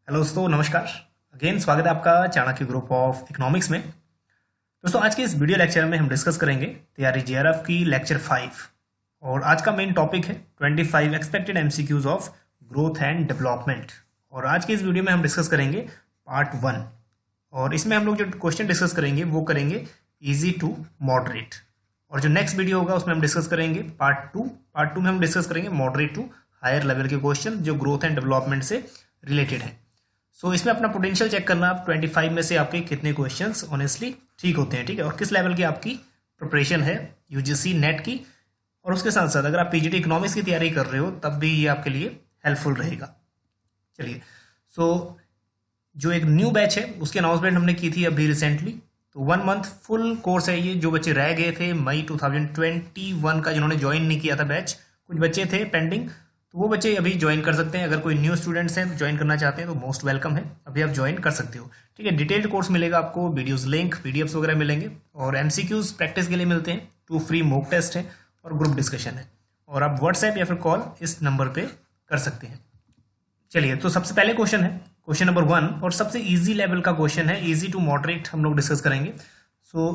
Hello दोस्तों, नमस्कार। Again स्वागत है आपका चाणक्य ग्रुप ऑफ इकोनॉमिक्स में। दोस्तों, आज के इस वीडियो लेक्चर में हम डिस्कस करेंगे तैयारी जेआरएफ की लेक्चर 5 और आज का मेन टॉपिक है 25 expected MCQs of growth and development. और आज के इस वीडियो में हम डिस्कस करेंगे पार्ट 1 और इसमें हम लोग जो क्वेश्चन डिस्कस करेंगे वो करेंगे इजी टू मॉडरेट। और जो नेक्स्ट वीडियो होगा उसमें हम डिस्कस करेंगे पार्ट 2। पार्ट 2 में हम डिस्कस करेंगे मॉडरेट टू हायर लेवल के क्वेश्चन जो ग्रोथ एंड डेवलपमेंट से रिलेटेड है। सो इसमें अपना पोटेंशियल चेक करना, आप 25 में से आपके कितने क्वेश्चंस ऑनेस्टली ठीक होते हैं, ठीक है, और किस लेवल की आपकी प्रिपरेशन है यूजीसी नेट की। और उसके साथ साथ अगर आप पीजीटी इकोनॉमिक्स की तैयारी कर रहे हो तब भी ये आपके लिए हेल्पफुल रहेगा। चलिए, सो जो एक न्यू बैच है उसकी अनाउंसमेंट हमने की थी अभी रिसेंटली। तो 1 मंथ फुल कोर्स है ये। जो बच्चे रह गए थे मई 2021 का, जिन्होंने ज्वाइन नहीं किया था बैच, कुछ बच्चे थे पेंडिंग, तो वो बच्चे अभी ज्वाइन कर सकते हैं। अगर कोई न्यू स्टूडेंट्स हैं ज्वाइन करना चाहते हैं तो मोस्ट वेलकम है, अभी आप ज्वाइन कर सकते हो, ठीक है। डिटेल्ड कोर्स मिलेगा आपको, वीडियोस लिंक पीडीएफ्स वगैरह मिलेंगे और एमसीक्यूज प्रैक्टिस के लिए मिलते हैं, 2 फ्री मॉक टेस्ट है और ग्रुप डिस्कशन है। और आप व्हाट्सएप या फिर कॉल इस नंबर पे कर सकते हैं। चलिए, तो सबसे पहले क्वेश्चन है क्वेश्चन नंबर 1 और सबसे इजी लेवल का क्वेश्चन है, इजी टू मॉडरेट हम लोग डिस्कस करेंगे। So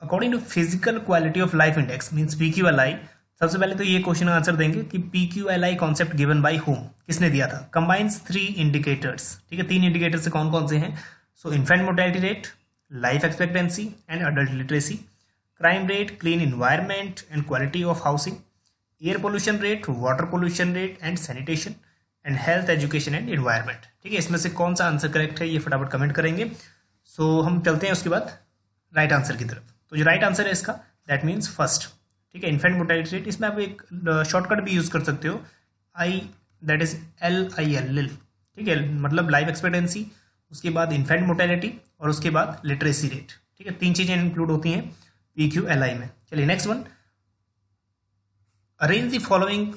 according to physical quality of life index means PQLI, सबसे पहले तो ये क्वेश्चन आंसर देंगे कि PQLI concept given by whom, किसने दिया था। कंबाइंस 3 इंडिकेटर्स, ठीक है, 3 इंडिकेटर्स से कौन कौन से हैं। So infant mortality rate, life expectancy and adult literacy, crime rate, clean environment and quality of housing, air pollution rate, water pollution rate and sanitation and health education and environment, ठीक है। इसमें से कौन सा आंसर करेक्ट है ये फटाफट comment करेंगे। सो हम चलते हैं उसके बाद राइट आंसर की तरफ। तो जो राइट आंसर है इसका दैट मीन्स फर्स्ट, ठीक है, इन्फेंट मोर्टेलिटी रेट। इसमें आप एक शॉर्टकट भी यूज कर सकते हो, आई दैट इज LIL, ठीक है, मतलब लाइफ एक्सपेक्टेंसी, उसके बाद इन्फेंट मोर्टेलिटी और उसके बाद लिटरेसी रेट, ठीक है। 3 चीजें इंक्लूड होती हैं PQLI में। चलिए next one, arrange the following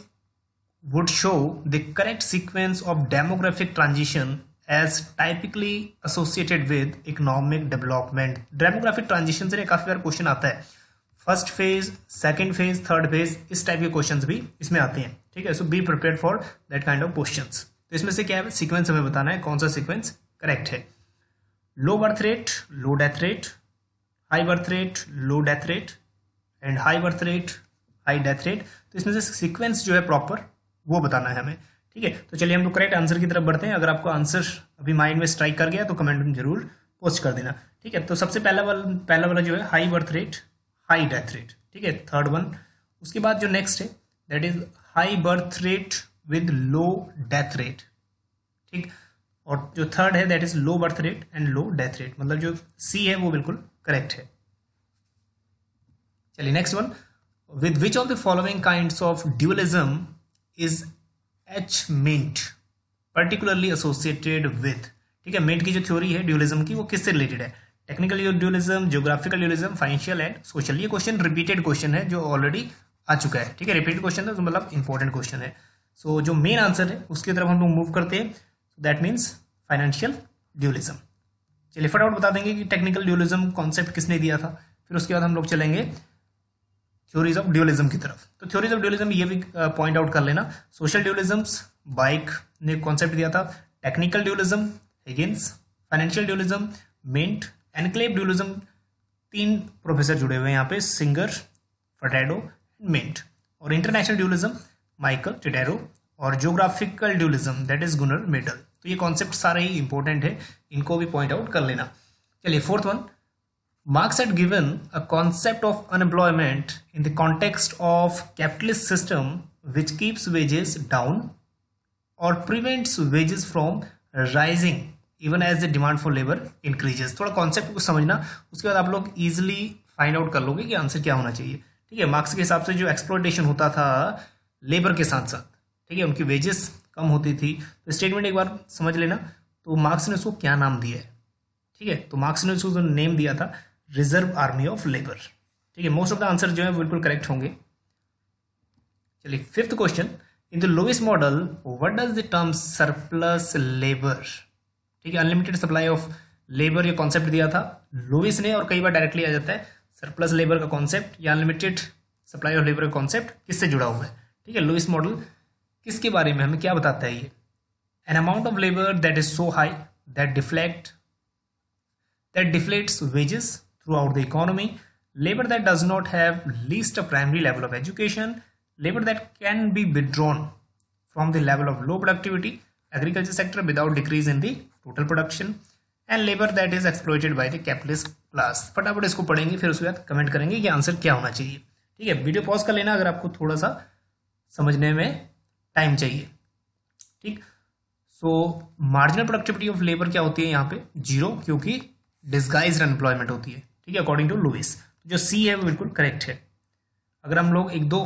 would show the correct sequence of demographic transition as typically associated with economic development। demographic transition से काफी बार क्वेश्चन आता है, first phase, second phase, third phase, इस टाइप के क्वेश्चंस भी इसमें आते हैं, ठीक है। So be prepared for that kind of questions. तो इसमें से क्या है, सीक्वेंस हमें बताना है कौन सा सीक्वेंस करेक्ट है। लो birth rate, low death rate, high birth rate, low death rate and high birth rate, high death rate. तो इसमें से सीक्वेंस जो है प्रॉपर वो बताना है हमें, ठीक है। तो चलिए हम लोग करेक्ट आंसर की तरफ बढ़ते हैं। अगर आपको आंसर अभी माइंड में स्ट्राइक कर गया तो कमेंट में जरूर पोस्ट कर देना, ठीक है। तो सबसे पहला वाला जो है high birth rate, high death rate, ठीक है, थर्ड वन। उसके बाद जो नेक्स्ट है that is high birth rate with low death rate, ठीक। और जो थर्ड है that is low birth rate and low death rate, मतलब जो सी है वो बिल्कुल करेक्ट है। चलिए next one, with which of the following kinds of dualism is H Myint particularly associated with, ठीक है। मिंट की जो थ्योरी है ड्यूअलिज्म की वो किससे रिलेटेड है, technical dualism, geographical dualism, financial and social. ये क्वेश्चन रिपीटेड क्वेश्चन है जो ऑलरेडी आ चुका है, ठीक है, रिपीटेड क्वेश्चन है तो मतलब इंपॉर्टेंट क्वेश्चन है। सो जो मेन आंसर है उसकी तरफ हम लोग मूव करते हैं, दैट मीन्स फाइनेंशियल ड्यूअलिज्म। चलिए फटाफट बता देंगे कि टेक्निकल ड्यूअलिज्म कॉन्सेप्ट किसने दिया था, फिर उसके बाद हम लोग चलेंगे थ्योरीज ऑफ ड्यूअलिज्म की तरफ। तो थ्योरीज ऑफ ड्यूअलिज्म ये भी पॉइंट आउट कर लेना, सोशल ड्यूअलिज्म बाइक ने कॉन्सेप्ट दिया था, technical dualism Higgins, financial dualism Myint, enclave dualism 3 professor जुड़े हुए हैं यहाँ पे, सिंगर, फर्टैडो, मिंट। और इंटरनेशनल ड्यूअलिज्म माइकल टिटेरो और geographical dualism that is Gunnar Myrdal. तो ये कॉन्सेप्ट सारे ही इंपॉर्टेंट है, इनको भी पॉइंट आउट कर लेना। चलिए fourth one, Marx had given a concept of unemployment in the context of capitalist system which keeps wages down or prevents wages from rising even as the demand for labor increases। थोड़ा concept को समझना, उसके बाद आप लोग easily find out कर लोगे कि आंसर क्या होना चाहिए, ठीक है। मार्क्स के हिसाब से जो एक्सप्लॉयटेशन होता था लेबर के साथ साथ, ठीक है, उनकी वेजेस कम होती थी। तो स्टेटमेंट एक बार समझ लेना। तो मार्क्स ने उसको क्या नाम दिया है, ठीक है, तो मार्क्स ने उसको नेम दिया था रिजर्व आर्मी ऑफ लेबर, ठीक है। मोस्ट ऑफ द आंसर जो है बिल्कुल करेक्ट होंगे। चलिए fifth question, in the lowest model what does the term surplus labour, ठीक है, अनलिमिटेड सप्लाई ऑफ लेबर ये कॉन्सेप्ट दिया था लुइस ने, और कई बार डायरेक्टली आ जाता है सरप्लस लेबर का कॉन्सेप्ट या अनलिमिटेड सप्लाई ऑफ लेबर का कॉन्सेप्ट किससे जुड़ा हुआ है, ठीक है। लुइस मॉडल किसके बारे में, हमें क्या बताता है ये, an amount of labour that is so high that deflates wages throughout the economy, labor that does not have least a primary level of education, labor that can be withdrawn from the level of low productivity agriculture sector without decrease in the total production, and labor that is exploited by the capitalist class. फटाफट इसको पढ़ेंगे, फिर उसके बाद comment करेंगे कि answer क्या होना चाहिए. ठीक है, वीडियो पॉज कर लेना अगर आपको थोड़ा सा समझने में टाइम चाहिए. ठीक, सो मार्जिनल प्रोडक्टिविटी ऑफ लेबर क्या होती है यहाँ पे? 0, क्योंकि डिस्गाइज्ड अनएम्प्लॉयमेंट होती है. ठीक है, अकॉर्डिंग टू लुइस. जो सी है वो बिल्कुल करेक्ट है. अगर हम लोग एक दो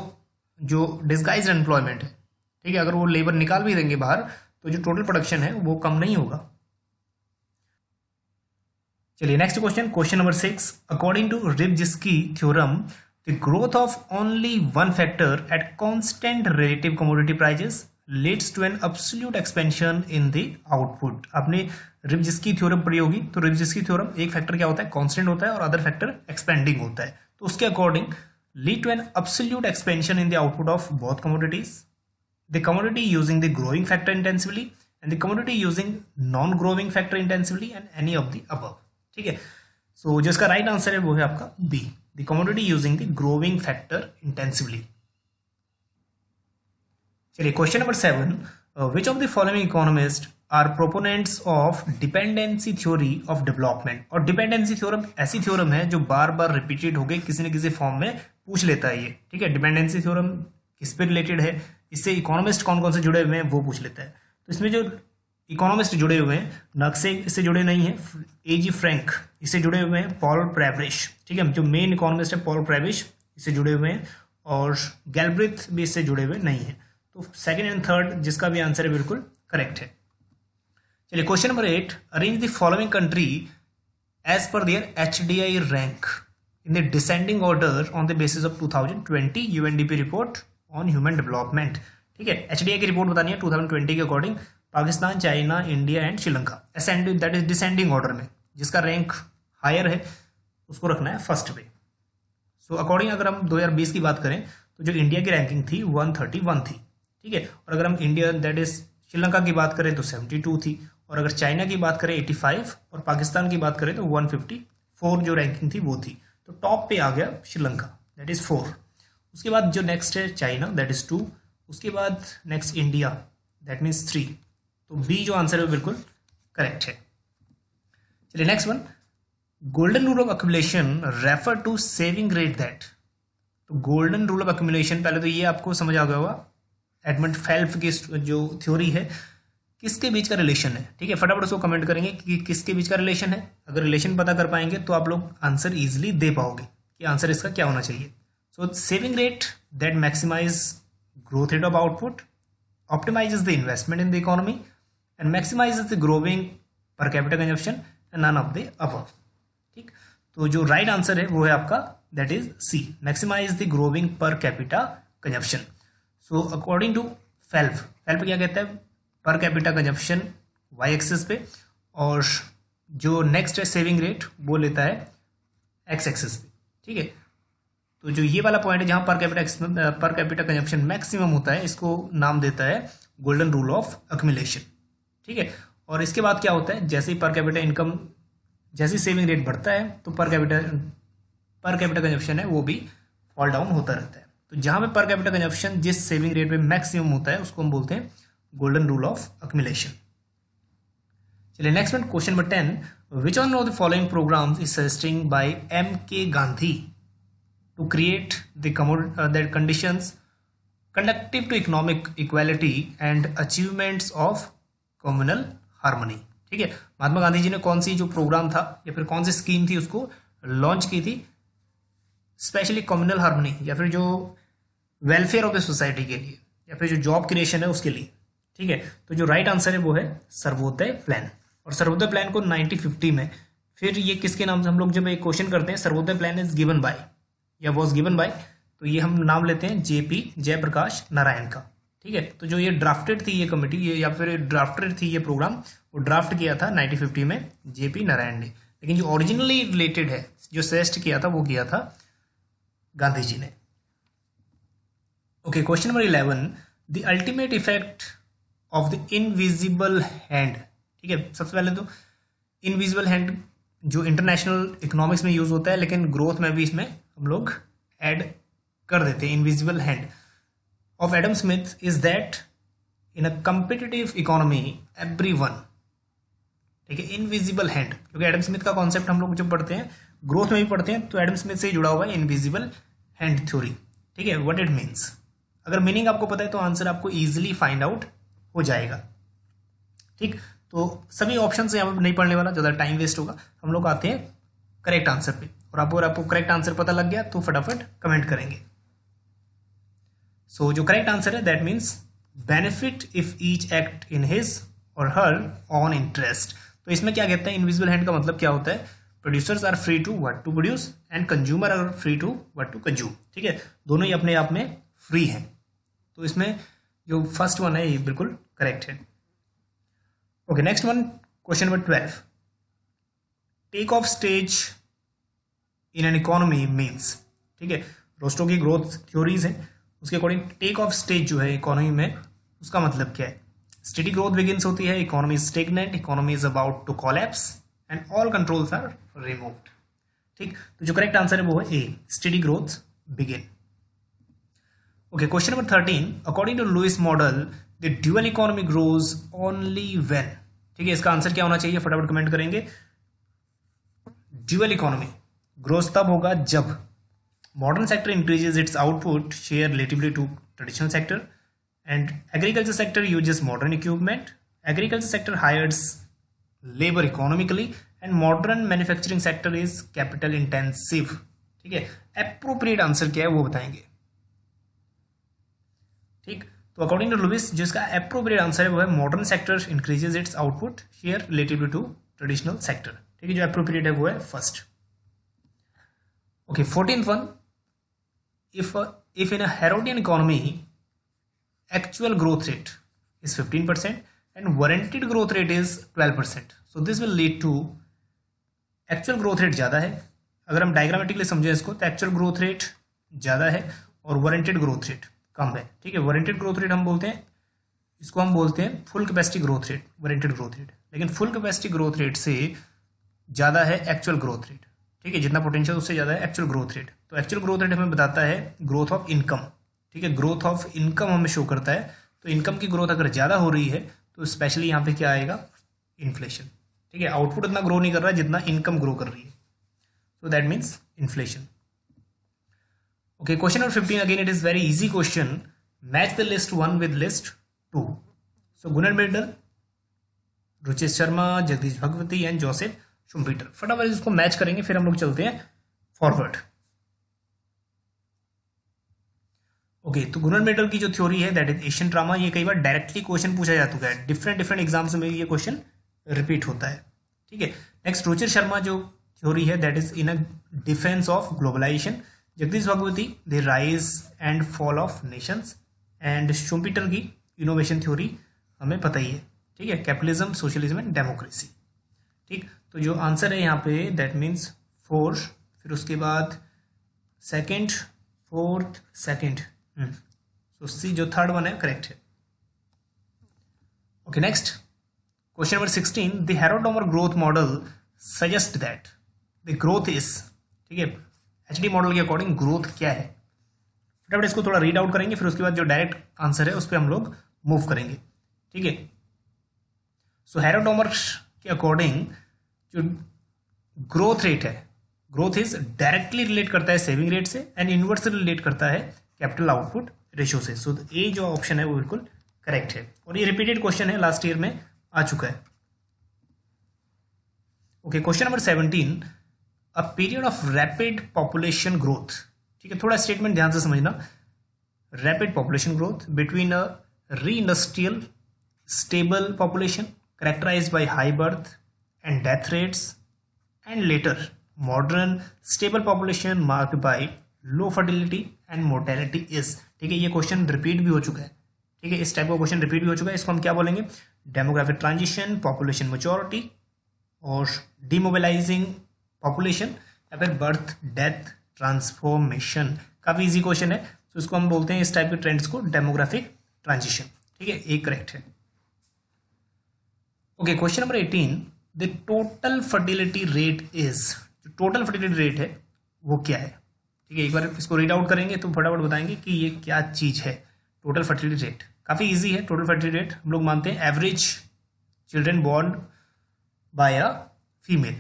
जो डिस्गाइज्ड अनएम्प्लॉयमेंट है, ठीक है, अगर वो लेबर निकाल भी देंगे बाहर तो जो टोटल प्रोडक्शन है वो कम नहीं होगा. चलिए next question number 6. According to Rybczynski theorem the growth of only one factor at constant relative commodity prices leads to an absolute expansion in the output. आपने रिब्जिस्की थ्योरम पढ़ी होगी. तो रिब्जिस्की थ्योरम, एक फैक्टर क्या होता है? कांस्टेंट होता है और अदर फैक्टर एक्सपेंडिंग होता है. तो उसके according lead to an absolute expansion in the output of both commodities, the commodity using the growing factor intensively and the commodity using non growing factor intensively and any of the above. ठीक है, सो जिसका right answer है वो है आपका B, the commodity using the growing factor intensively. चलिए question number 7. Which of the following economist are proponents of dependency theory of development. और dependency theorem ऐसी थ्योरम है जो बार बार रिपीटेड होकर किसी न किसी फॉर्म में पूछ लेता है ये. ठीक है, डिपेंडेंसी थ्योरम किस पे रिलेटेड है, इससे इकोनॉमिस्ट कौन कौन से जुड़े हुए हैं वो पूछ लेता है. तो इसमें जो इकोनॉमिस्ट जुड़े हुए हैं, नक्से इससे जुड़े नहीं है, A.G. फ्रैंक इससे जुड़े हुए हैं, पॉल प्रेब्रिश. ठीक है, जो मेन इकोनॉमिस्ट है पॉल प्रेब्रिश इससे जुड़े हुए हैं, और गैल्ब्रिथ भी इससे जुड़े हुए नहीं है. तो सेकंड एंड थर्ड जिसका भी आंसर है बिल्कुल करेक्ट है. चलिए question number 8. Arrange the following country as per their HDI rank in the descending order on the basis of 2020 UNDP report on human development. ठीक है, HDI की रिपोर्ट बतानी है 2020 के according. Pakistan, China, India and Sri Lanka. Ascending, that is descending order में. जिसका rank higher है उसको रखना है फर्स्ट पे. सो अकॉर्डिंग अगर हम 2020 की बात करें तो जो इंडिया की रैंकिंग थी 131 थी. ठीक है, और अगर हम इंडिया दैट इज श्रीलंका की बात करें तो 72 थी, और अगर चाइना की बात करें 85, और पाकिस्तान की बात करें तो 154 जो रैंकिंग थी वो थी. तो टॉप पे आ गया श्रीलंका, दैट इज 4. उसके बाद जो नेक्स्ट है चाइना, दैट इज 2. उसके बाद नेक्स्ट इंडिया, दैट मीन्स 3. तो बी जो आंसर है वो बिल्कुल करेक्ट है. चलिए next one. Golden rule of accumulation refer to saving rate that. तो गोल्डन रूल ऑफ अक्यूमुलेशन, पहले तो ये आपको समझ आ गया होगा, एडमंड फेल्प की जो थ्योरी है, किसके बीच का रिलेशन है. ठीक है, फटाफट उसको कमेंट करेंगे कि किसके बीच का रिलेशन है. अगर रिलेशन पता कर पाएंगे तो आप लोग आंसर इजीली दे पाओगे कि आंसर इसका क्या होना चाहिए. So saving rate that maximise growth rate of output, optimises the investment in the economy and maximises the growing per capita consumption and none of the above. ठीक, तो जो राइट आंसर है वो है आपका that is C, maximise the growing per capita consumption. So according to Phelps क्या कहता है? पर कैपिटा कंजप्शन वाई एक्सिस पे, और जो नेक्स्ट है सेविंग रेट वो लेता है एक्स एक्सिस पे. ठीक है, तो जो ये वाला पॉइंट है जहां पर कैपिटा कंजप्शन मैक्सिमम होता है, इसको नाम देता है गोल्डन रूल ऑफ अक्यूमुलेशन. ठीक है, और इसके बाद क्या होता है, जैसे ही पर कैपिटा इनकम, जैसे सेविंग रेट बढ़ता है तो पर कैपिटा कंजप्शन है वो भी फॉल डाउन होता रहता है. तो जहां पे पर कैपिटा कंजप्शन जिस सेविंग रेट पे मैक्सिमम होता है उसको हम बोलते हैं गोल्डन रूल ऑफ अक्यूमुलेशन. चलिए next one, question number 10. Which one of the following programmes is suggesting by M.K. Gandhi to create that conditions conductive to economic equality and achievements of communal harmony. ठीक है, महात्मा गांधी जी ने कौन सी जो programme था या फिर कौन सी स्कीम थी उसको लॉन्च की थी, स्पेशली कम्युनल हार्मनी या फिर जो वेलफेयर ऑफ द सोसाइटी के लिए या फिर जो जॉब क्रिएशन है उसके लिए. ठीक है, तो जो राइट आंसर है वो है सर्वोदय प्लान. और सर्वोदय प्लान को 1950 में, फिर ये किसके नाम से हम लोग जब एक क्वेश्चन करते हैं Sarvodaya plan is given bye या वॉज गिवन बाय, तो ये हम नाम लेते हैं JP जयप्रकाश नारायण का. ठीक है, तो जो ये ड्राफ्टेड थी ये कमेटी, ये या फिर ड्राफ्टेड थी ये प्रोग्राम, वो ड्राफ्ट किया था 1950 में JP नारायण ने. लेकिन जो ओरिजिनली रिलेटेड है, जो सजेस्ट किया था वो किया था गांधी जी ने. Okay, question number 11. The ultimate effect of the invisible hand. ठीक है, सबसे पहले तो इनविजिबल हैंड जो इंटरनेशनल इकोनॉमिक्स में यूज होता है, लेकिन ग्रोथ में भी इसमें हम लोग ऐड कर देते हैं। Invisible hand of Adam Smith is that in a competitive economy everyone. ठीक है, इनविजिबल हैंड, क्योंकि एडम स्मिथ का कॉन्सेप्ट हम लोग जब पढ़ते हैं ग्रोथ में भी पढ़ते हैं, तो एडम स्मिथ से जुड़ा हुआ है इनविजिबल हैंड थ्योरी। ठीक है, व्हाट इट मीन्स, अगर मीनिंग आपको पता है तो आंसर आपको इजीली फाइंड आउट हो जाएगा। ठीक, तो सभी ऑप्शन से यहाँ पर नहीं पढ़ने वाला, ज़्यादा टाइम वेस्ट होगा। हम लोग आते हैं करेक्ट आंसर पे, और आपको करेक्ट आंसर पता लग गया तो फटाफट कमेंट करेंगे। सो जो करेक्ट आंसर है that means benefit if each act in his और हर ऑन इंटरेस्ट। तो इसमें क्या कहते हैं, इनविजिबल हैंड का मतलब क्या होता है, producers are free to what to produce and consumer are free to what to consume. ठीक है, दोनों ही अपने आप में फ्री हैं। तो इसमें जो फर्स्ट वन है ये बिल्कुल करेक्ट है। Okay, next one, question number 12, take off stage in an economy means. ठीक है, रोस्टो की ग्रोथ थ्योरीज है, उसके अकॉर्डिंग टेक ऑफ स्टेज जो है इकोनॉमी में, उसका मतलब क्या है, स्टेडी ग्रोथ बिगिंस होती है, economy is stagnant, economy is about to collapse and all controls are removed. ठीक, तो जो करेक्ट आंसर है वो है A, steady growth begin. Okay, question number 13, according to Lewis model the dual economy grows only when. ठीक है, इसका answer क्या होना चाहिए, फटाफट कमेंट करेंगे। ड्यूअल इकोनॉमी ग्रोथ तब होगा जब modern sector increases its output share relatively to traditional sector, and agriculture sector uses modern equipment, agriculture sector hires labor economically, and modern manufacturing sector is capital intensive। ठीक है, appropriate answer क्या है वो बताएंगे। ठीक, तो अकॉर्डिंग टू लुइस जो इसका appropriate आंसर है वो है modern sector increases its output share relatively to traditional sector. ठीक है, जो appropriate है वो है first. Okay, 14th one, if in a Herodian economy actual growth rate is 15% and warranted growth rate is 12%, so this will lead to actual growth rate ज़्यादा है। अगर हम डायग्रामेटिकली समझें इसको तो एक्चुअल ग्रोथ रेट ज़्यादा है और वारंटेड ग्रोथ रेट कम है। ठीक है, वारंटेड ग्रोथ रेट हम बोलते हैं, इसको हम बोलते हैं full capacity growth rate, warranted growth rate, लेकिन फुल कैपेसिटी ग्रोथ रेट से ज़्यादा है एक्चुअल ग्रोथ रेट। ठीक है, जितना पोटेंशियल उससे ज़्यादा है एक्चुअल ग्रोथ रेट। तो एक्चुअल ग्रोथ रेट हमें बताता है ग्रोथ ऑफ इनकम। ठीक है, ग्रोथ ऑफ इनकम हमें शो करता है, तो इनकम की ग्रोथ अगर ज़्यादा हो रही है तो स्पेशली यहाँ पे क्या आएगा, इन्फ्लेशन। ठीक है, आउटपुट इतना ग्रो नहीं कर रहा है जितना इनकम ग्रो कर रही है, so that means inflation. Okay, question number 15, again it is very easy question, match the list 1 with list 2. So Gunnar Myrdal, Ruchir Sharma, Jagdish Bhagwati and Joseph Schumpeter. फटाफट इसको मैच करेंगे फिर हम लोग चलते हैं फॉरवर्ड। ओके, तो गुनर मेडल की जो थ्योरी है दैट इज एशियन ड्रामा, ये कई बार डायरेक्टली क्वेश्चन पूछा जा चुका है, डिफरेंट एग्जाम्स में ये क्वेश्चन रिपीट होता है। ठीक है, नेक्स्ट रुचिर शर्मा जो थ्योरी है that is in a defence of globalisation, Jagdish Bhagwati the rise and fall of nations, and Schumpeter की इनोवेशन थ्योरी हमें पता ही है। ठीक है, कैपिटलिज्म, सोशलिज्म एंड डेमोक्रेसी। ठीक, तो जो आंसर है यहाँ पे दैट मीन्स 4, फिर उसके बाद सेकेंड, फोर्थ, सेकेंड, तो सी जो थर्ड वन है करेक्ट है। Okay, next question number 16, the Harrod Domar growth model suggest that the growth is. ठीक है, एचडी मॉडल के अकॉर्डिंग ग्रोथ क्या है, फटाफट इसको थोड़ा रीड आउट करेंगे, फिर उसके बाद जो डायरेक्ट आंसर है उस पर हम लोग मूव करेंगे। ठीक है, सो हेरोडोमर के अकॉर्डिंग जो ग्रोथ रेट है, ग्रोथ इज डायरेक्टली रिलेट करता है सेविंग रेट से एंड इनवर्सली रिलेट करता है कैपिटल आउटपुट रेशियो से। सो ए जो ऑप्शन है वो बिल्कुल करेक्ट है, और ये रिपीटेड क्वेश्चन है, लास्ट ईयर में आ चुका है। Okay, question number 17, a period of rapid population growth. ठीक है, थोड़ा स्टेटमेंट ध्यान से समझना, rapid population growth between a pre industrial stable population characterised by high birth and death rates and later modern stable population marked by low fertility and mortality is. ठीक है, ये question repeat भी हो चुका है। ठीक है, इस टाइप का क्वेश्चन रिपीट भी हो चुका है, इसको हम क्या बोलेंगे, डेमोग्राफिक ट्रांजिशन, पॉपुलेशन मैच्योरिटी और डीमोबिलाइजिंग पॉपुलेशन, या फिर बर्थ डेथ ट्रांसफॉर्मेशन। काफी इजी क्वेश्चन है, तो इसको हम बोलते हैं इस टाइप के ट्रेंड्स को डेमोग्राफिक ट्रांजिशन। ठीक है, एक करेक्ट है। Okay, question number 18, the total fertility rate is, जो टोटल फर्टिलिटी रेट है वो क्या है? ठीक है, एक बार इसको रीड आउट करेंगे तो फटाफट बताएंगे कि ये क्या चीज है। टोटल फर्टिलिटी रेट काफी इजी है। टोटल फर्टिलिटी रेट हम लोग मानते हैं average children born by a female.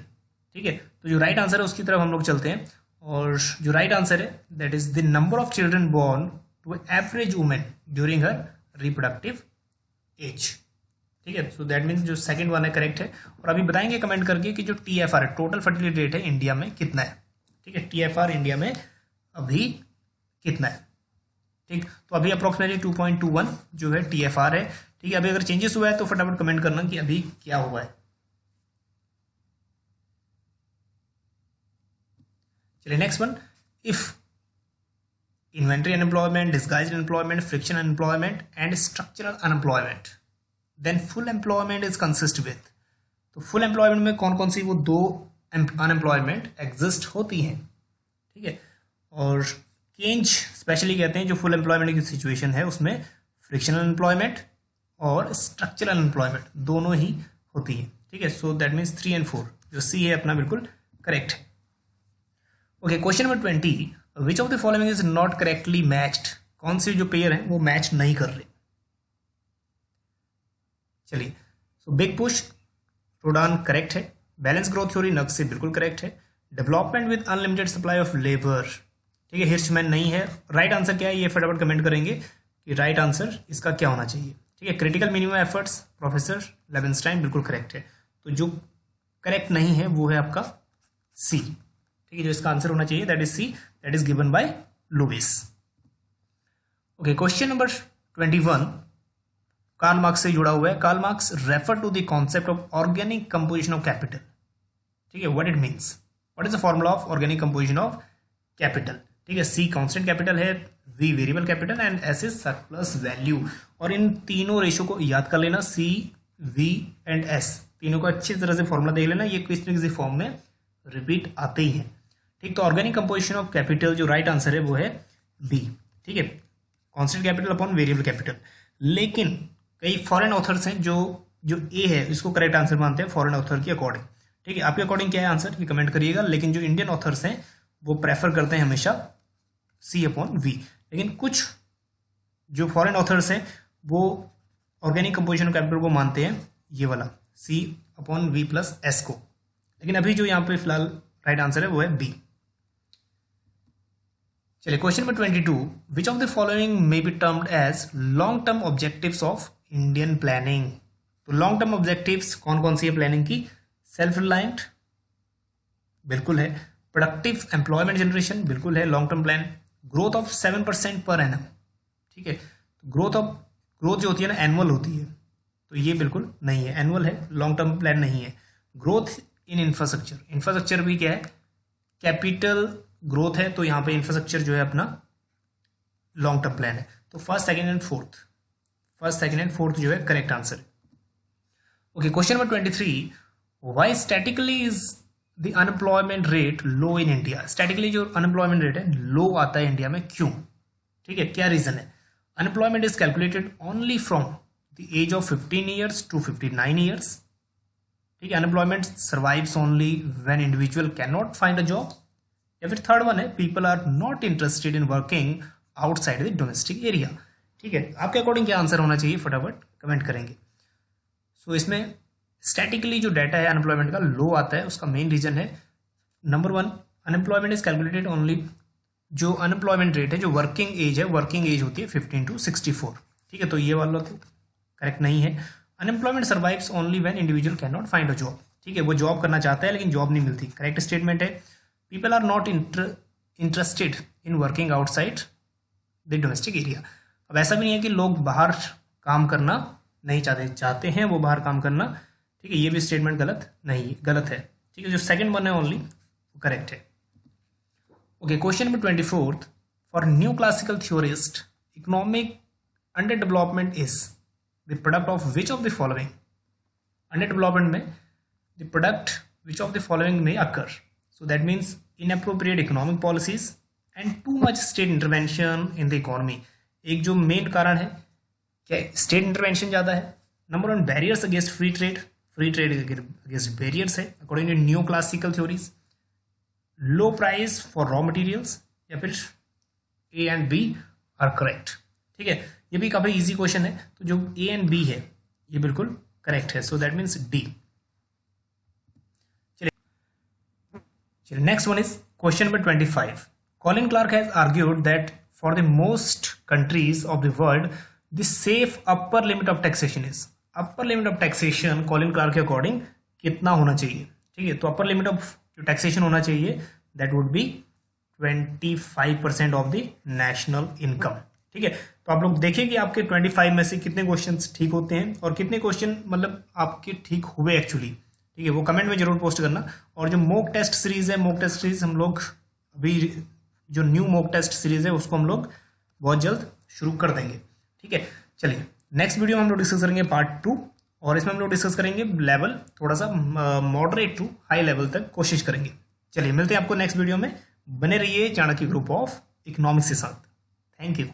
ठीक है, तो जो राइट आंसर है उसकी तरफ हम लोग चलते हैं, और जो राइट आंसर है that is the number of children born to average women during her reproductive age. ठीक है, सो दैट मीन्स जो सेकंड वन है करेक्ट है। और अभी बताएंगे कमेंट करके कि जो TFR है, टोटल फर्टिलिटी रेट है, इंडिया में कितना है। ठीक है, TFR इंडिया में अभी कितना है। ठीक, तो अभी अप्रोक्सीमेटली 2.21 जो है TFR है। ठीक है, अभी अगर चेंजेस हुआ है तो फटाफट कमेंट करना कि अभी क्या हुआ है। चलिए next one, if inventory unemployment, disguised unemployment, friction unemployment and structural unemployment then full employment is consist with. तो फुल एम्प्लॉयमेंट में कौन कौन सी वो दो अनएम्प्लॉयमेंट एग्जिस्ट होती हैं। ठीक है, और केंज स्पेशली कहते हैं जो फुल एम्प्लॉयमेंट की सिचुएशन है उसमें फ्रिक्शनल अनएम्प्लॉयमेंट और स्ट्रक्चरल अनएम्प्लॉयमेंट दोनों ही होती है। ठीक है, सो दैट मीन्स 3 and 4 जो सी है अपना बिल्कुल करेक्ट है। Okay, question number 20, which of the following is not correctly matched. कौन से जो पेयर हैं वो मैच नहीं कर रहे। चलिए, सो बिग पुश रोडान करेक्ट है, बैलेंस ग्रोथ थ्योरी नक्स से बिल्कुल करेक्ट है, development with unlimited supply of labour, ठीक है, हिर्शमैन नहीं है। राइट आंसर क्या है ये फटाफट कमेंट करेंगे कि राइट आंसर इसका क्या होना चाहिए। ठीक है, क्रिटिकल मिनिमम एफर्ट्स प्रोफेसर लेवेंस्टाइन बिल्कुल करेक्ट है। तो जो करेक्ट नहीं है वो है आपका सी। ठीक है, जो इसका आंसर होना चाहिए that is C, that is given by Lewis. Okay, question number 21 Karl Marx से जुड़ा हुआ है। Karl Marx refer to the concept of organic composition of capital. ठीक है, what it means, what is the formula of organic composition of capital. ठीक है, C constant capital है, V variable capital and S is surplus value. और इन तीनों ratio को याद कर लेना, सी वी एंड एस तीनों को अच्छी तरह से फॉर्मूला देख लेना, ये किसी न किसी फॉर्म में रिपीट आते ही हैं। ठीक, तो ऑर्गेनिक कंपोजिशन ऑफ कैपिटल जो राइट आंसर है वो है बी। ठीक है, constant capital upon variable capital. लेकिन कई फॉरेन ऑथर्स हैं जो ए है इसको करेक्ट आंसर मानते हैं फॉरेन ऑथर के अकॉर्डिंग। ठीक है, आपके अकॉर्डिंग क्या है आंसर ये कमेंट करिएगा। लेकिन जो इंडियन ऑथर्स हैं वो प्रेफर करते हैं हमेशा सी अपॉन वी। लेकिन कुछ जो फॉरेन ऑथर्स हैं वो ऑर्गेनिक कंपोजिशन ऑफ कैपिटल को मानते हैं ये वाला सी अपॉन वी प्लस एस को। लेकिन अभी जो यहाँ पे फिलहाल राइट आंसर है वो है बी। चलिए, question number 22, which of the following may be termed as long term objectives of Indian planning. तो लॉन्ग टर्म ऑब्जेक्टिव्स कौन कौन सी है प्लानिंग की? सेल्फ रिलायंट बिल्कुल है, प्रोडक्टिव एम्प्लॉयमेंट जनरेशन बिल्कुल है long term plan, growth of 7% per annum. ठीक है, तो ग्रोथ जो होती है ना एनुअल होती है, तो ये बिल्कुल नहीं है, एनुअल है, लॉन्ग टर्म प्लान नहीं है। ग्रोथ इन इंफ्रास्ट्रक्चर भी क्या है, कैपिटल ग्रोथ है, तो यहाँ पे इंफ्रास्ट्रक्चर जो है अपना लॉन्ग टर्म प्लान है। तो फर्स्ट सेकंड एंड फोर्थ जो है करेक्ट आंसर है। Okay, question number 23, why statically is the unemployment rate low in India. Statically जो अनएम्प्लॉयमेंट रेट है लो आता है इंडिया में, क्यों? ठीक है, क्या रीजन है? Unemployment is calculated only from the age of 15 years to 59 years। ठीक है, unemployment survives only when individual can not find a job. या फिर थर्ड वन है, people are not interested in working outside the domestic area. ठीक है, आपके according क्या answer होना चाहिए फटाफट कमेंट करेंगे। सो इसमें स्टैटिकली जो डाटा है अनएम्प्लॉयमेंट का लो आता है, उसका मेन रीजन है number 1, unemployment is calculated only, जो अनएम्प्लॉयमेंट रेट है जो वर्किंग एज होती है 15 to 64। ठीक है, तो ये वाला तो करेक्ट नहीं है। Unemployment survives only when individual can not find a job. ठीक है, वो जॉब करना चाहता है लेकिन जॉब नहीं मिलती, करेक्ट स्टेटमेंट है। People are not interested in working outside the domestic area. अब ऐसा भी नहीं है कि लोग बाहर काम करना नहीं चाहते हैं वो बाहर काम करना। ठीक है, ये भी स्टेटमेंट गलत है। ठीक है, जो सेकंड वन है ओनली वो करेक्ट है। Okay, question number 24, for new classical theorist economic under development is the product of which of the following. Under development में the product which of the following में occur. So that means inappropriate economic policies and too much state intervention in the economy. एक जो main कारण है क्या, state intervention ज़्यादा है। Number 1, barriers against free trade, free trade against barriers है according to new classical theories, low price for raw materials, या फिर A and B are correct. ठीक है, ये भी काफी इजी क्वेश्चन है, तो जो ए एंड बी है ये बिल्कुल करेक्ट है, सो दैट मीन्स डी। चलिए next one is question number 25। Colin Clark has argued that for the most countries of the world the safe upper limit of taxation is, upper limit of taxation Colin Clark के according कितना होना चाहिए? ठीक है, तो upper limit of जो taxation होना चाहिए that would be 25% of the national income. ठीक है, तो आप लोग देखिए कि आपके 25 में से कितने क्वेश्चंस ठीक होते हैं और कितने क्वेश्चन मतलब आपके ठीक हुए एक्चुअली। ठीक है, वो कमेंट में जरूर पोस्ट करना। और जो मॉक टेस्ट सीरीज है, मॉक टेस्ट सीरीज हम लोग अभी जो न्यू मॉक टेस्ट सीरीज है उसको हम लोग बहुत जल्द शुरू कर देंगे। ठीक है, चलिए नेक्स्ट वीडियो में हम लोग डिस्कस करेंगे पार्ट 2, और इसमें हम लोग डिस्कस करेंगे लेवल थोड़ा सा मॉडरेट टू हाई लेवल तक कोशिश करेंगे। चलिए मिलते हैं आपको नेक्स्ट वीडियो में, बने रहिए चाणक्य ग्रुप ऑफ इकोनॉमिक्स के साथ। Thank you.